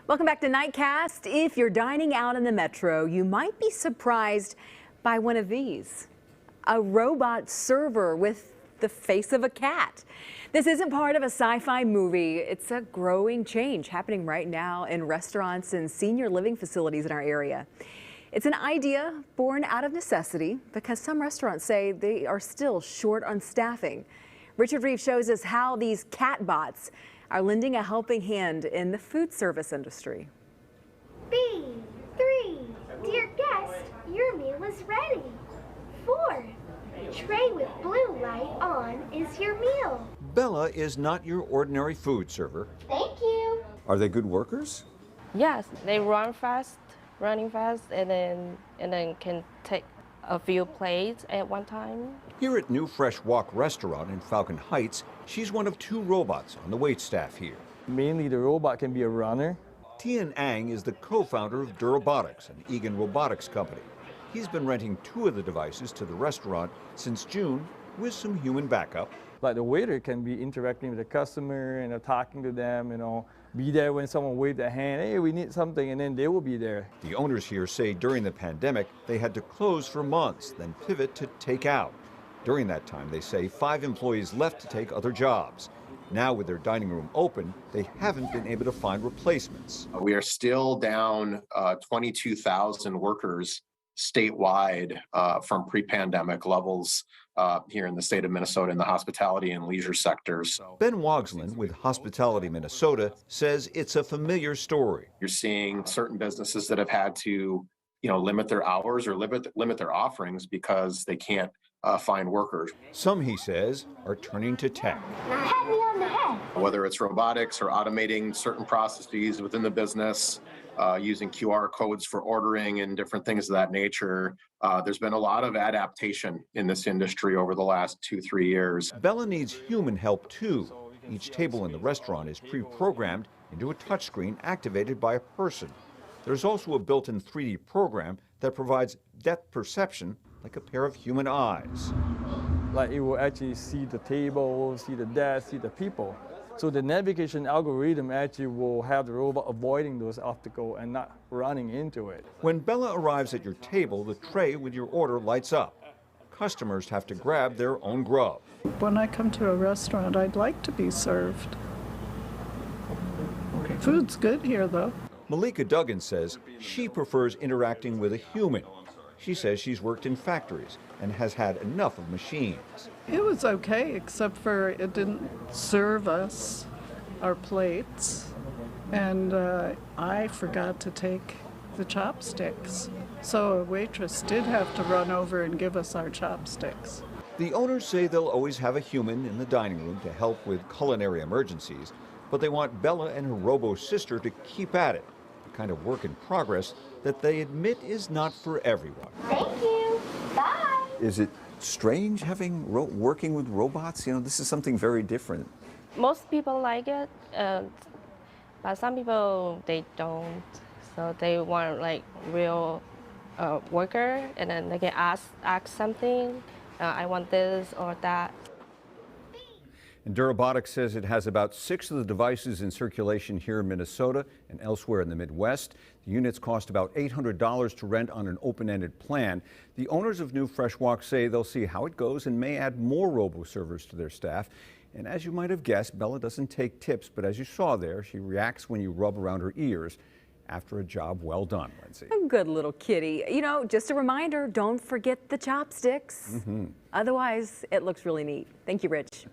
Welcome back to Nightcast. If you're dining out in the Metro, you might be surprised by one of these. A robot server with the face of a cat. This isn't part of a sci-fi movie. It's a growing change happening right now in restaurants and senior living facilities in our area. It's an idea born out of necessity because some restaurants say they are still short on staffing. Richard Reeve shows us how these cat bots are lending a helping hand in the food service industry. B3, dear guest, your meal is ready. 4, tray with blue light on is your meal. Bella is not your ordinary food server. Thank you. Are they good workers? Yes, they running fast, and then can take a few plates at one time. Here at New Fresh Walk restaurant in Falcon Heights, she's one of 2 robots on the wait staff here. Mainly the robot can be a runner. Tian Ang is the co-founder of robotics, an Egan robotics company. He's been renting 2 of the devices to the restaurant since June with some human backup. Like the waiter can be interacting with the customer and talking to them, be there when someone waves their hand, hey, we need something, and then they will be there. The owners here say during the pandemic, they had to close for months, then pivot to take out. During that time, they say 5 employees left to take other jobs. Now with their dining room open, they haven't been able to find replacements. We are still down 22,000 workers statewide from pre-pandemic levels here in the state of Minnesota in the hospitality and leisure sectors. Ben Wogsland with Hospitality Minnesota says it's a familiar story. You're seeing certain businesses that have had to, limit their hours or limit their offerings because they can't find workers. Some, he says, are turning to tech. Pat me on the head. Whether it's robotics or automating certain processes within the business, using QR codes for ordering and different things of that nature. There's been a lot of adaptation in this industry over the last 2-3 years. Bella needs human help too. Each table in the restaurant is pre-programmed into a touchscreen activated by a person. There's also a built-in 3D program that provides depth perception like a pair of human eyes. Like it will actually see the table, see the desk, see the people. So the navigation algorithm actually will have the robot avoiding those obstacles and not running into it. When Bella arrives at your table, the tray with your order lights up. Customers have to grab their own grub. When I come to a restaurant, I'd like to be served. Food's good here, though. Malika Duggan says she prefers interacting with a human. She says she's worked in factories and has had enough of machines. It was okay, except for it didn't serve us our plates. And I forgot to take the chopsticks. So a waitress did have to run over and give us our chopsticks. The owners say they'll always have a human in the dining room to help with culinary emergencies, but they want Bella and her robo-sister to keep at it, the kind of work in progress that they admit is not for everyone. Thank you. Bye. Is it strange working with robots? This is something very different. Most people like it, but some people, they don't. So they want like real worker, and then they can ask something. I want this or that. And robotics says it has about 6 of the devices in circulation here in Minnesota and elsewhere in the Midwest. The units cost about $800 to rent on an open-ended plan. The owners of New Fresh Walk say they'll see how it goes and may add more robo-servers to their staff. And as you might have guessed, Bella doesn't take tips, but as you saw there, she reacts when you rub around her ears after a job well done, Lindsay. A good little kitty. Just a reminder, don't forget the chopsticks. Otherwise, it looks really neat. Thank you, Rich.